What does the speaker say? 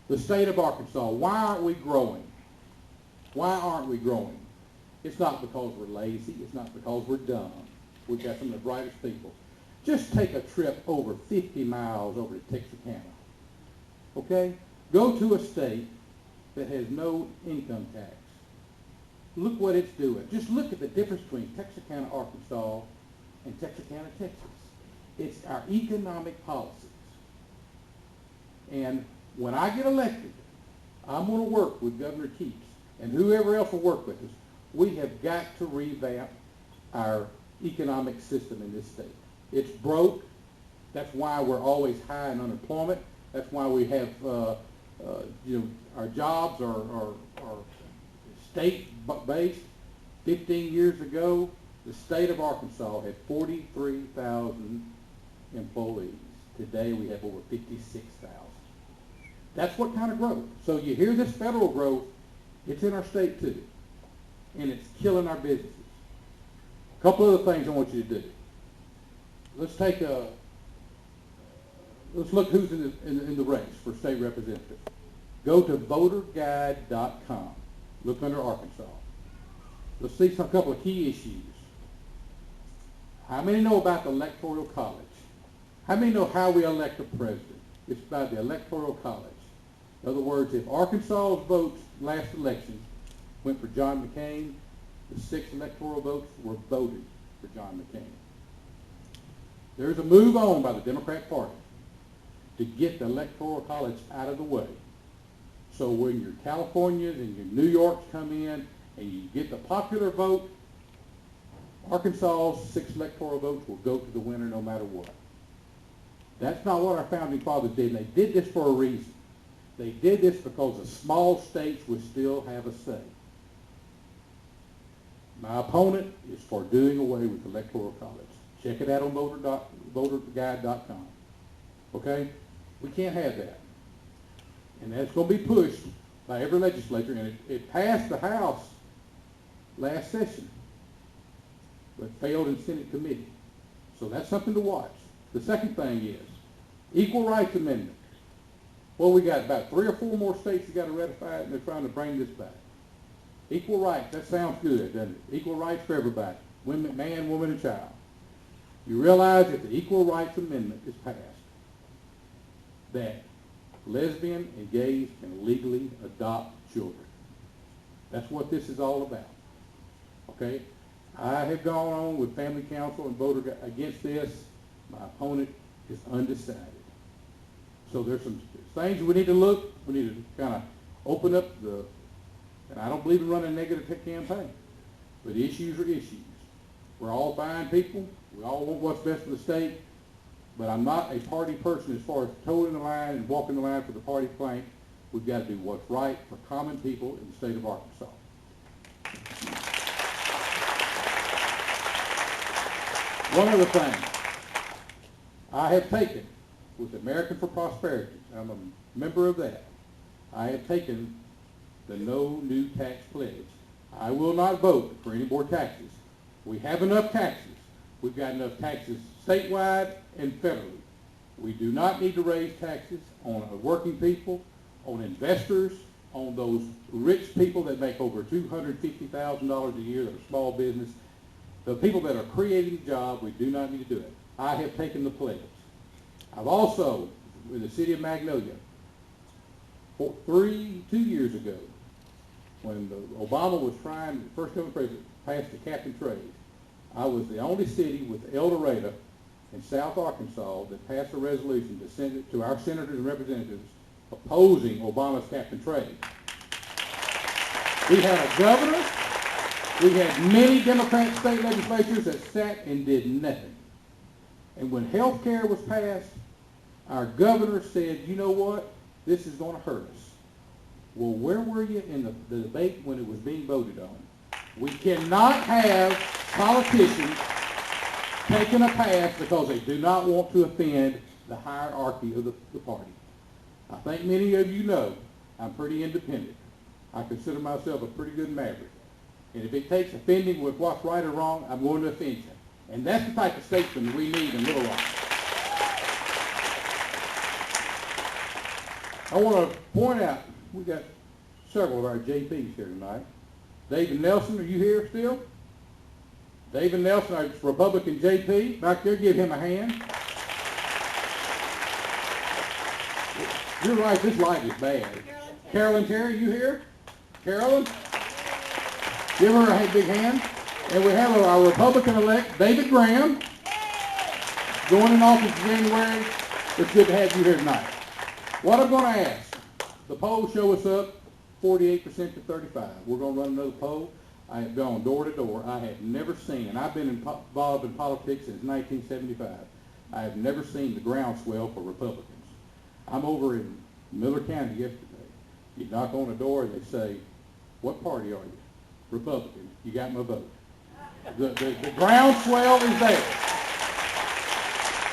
The state of Arkansas, why aren't we growing? Why aren't we growing? It's not because we're lazy. It's not because we're dumb. We've got some of the brightest people. Just take a trip over 50 miles over to Texarkana. Okay? Go to a state that has no income tax. Look what it's doing. Just look at the difference between Texarkana, Arkansas, and Texarkana, Texas. It's our economic policies. And when I get elected, I'm going to work with Governor Keats and whoever else will work with us. We have got to revamp our economic system in this state. It's broke. That's why we're always high in unemployment. That's why we have, our jobs are state-based. 15 years ago, the state of Arkansas had 43,000 employees. Today, we have over 56,000. That's what kind of growth. So you hear this federal growth, it's in our state too. And it's killing our businesses. A couple other things I want you to do. Let's look who's in the race for state representative. Go to voterguide.com. Look under Arkansas. Let's see a couple of key issues. How many know about the Electoral College? How many know how we elect a president? It's by the Electoral College. In other words, if Arkansas's votes last election went for John McCain, the 6 electoral votes were voted for John McCain. There's a move on by the Democrat Party to get the Electoral College out of the way. So when your Californias and your New Yorks come in and you get the popular vote, Arkansas's 6 electoral votes will go to the winner no matter what. That's not what our founding fathers did. And they did this for a reason. They did this because the small states would still have a say. My opponent is for doing away with the Electoral College. Check it out on voterguide.com. Okay? We can't have that. And that's going to be pushed by every legislature. And it passed the House last session, but failed in Senate committee. So that's something to watch. The second thing is Equal Rights Amendment. Well, we got about 3 or 4 more states that got to ratify it, and they're trying to bring this back. Equal rights, that sounds good, doesn't it? Equal rights for everybody, women, man, woman, and child. You realize if the Equal Rights Amendment is passed, that lesbian and gays can legally adopt children. That's what this is all about. Okay? I have gone on with Family Council and voted against this. My opponent is undecided. So there's some things we need to look. We need to kind of open up and I don't believe in running a negative campaign, but issues are issues. We're all fine people. We all want what's best for the state, but I'm not a party person as far as toeing the line and walking the line for the party plank. We've got to do what's right for common people in the state of Arkansas. One other thing I have taken with American for Prosperity, I'm a member of that, I have taken the No New Tax Pledge. I will not vote for any more taxes. We have enough taxes. We've got enough taxes statewide and federally. We do not need to raise taxes on working people, on investors, on those rich people that make over $250,000 a year that are small business. The people that are creating jobs, we do not need to do it. I have taken the pledge. I've also, in the city of Magnolia, 2 years ago, when Obama was trying, the first governor president, passed the cap and trade, I was the only city with El Dorado in South Arkansas that passed a resolution to send it to our senators and representatives opposing Obama's cap and trade. We had a governor, we had many Democrat state legislatures that sat and did nothing. And when health care was passed, our governor said, you know what, this is going to hurt us. Well, where were you in the debate when it was being voted on? We cannot have politicians taking a pass because they do not want to offend the hierarchy of the party. I think many of you know I'm pretty independent. I consider myself a pretty good maverick. And if it takes offending with what's right or wrong, I'm going to offend you. And that's the type of statesman we need in Little Rock. I want to point out, we got several of our JPs here tonight. David Nelson, are you here still? David Nelson, our Republican JP, back there, give him a hand. You're right, this light is bad. Carolyn Terry, you here? Carolyn? Give her a big hand. And we have our Republican-elect, David Graham, going in office in January. It's good to have you here tonight. What I'm going to ask, the polls show us up 48% to 35. We're going to run another poll. I have gone door to door. I have never seen, and I've been involved in politics since 1975, I have never seen the groundswell for Republicans. I'm over in Miller County yesterday. You knock on the door and they say, what party are you? Republican. You got my vote. The groundswell is there.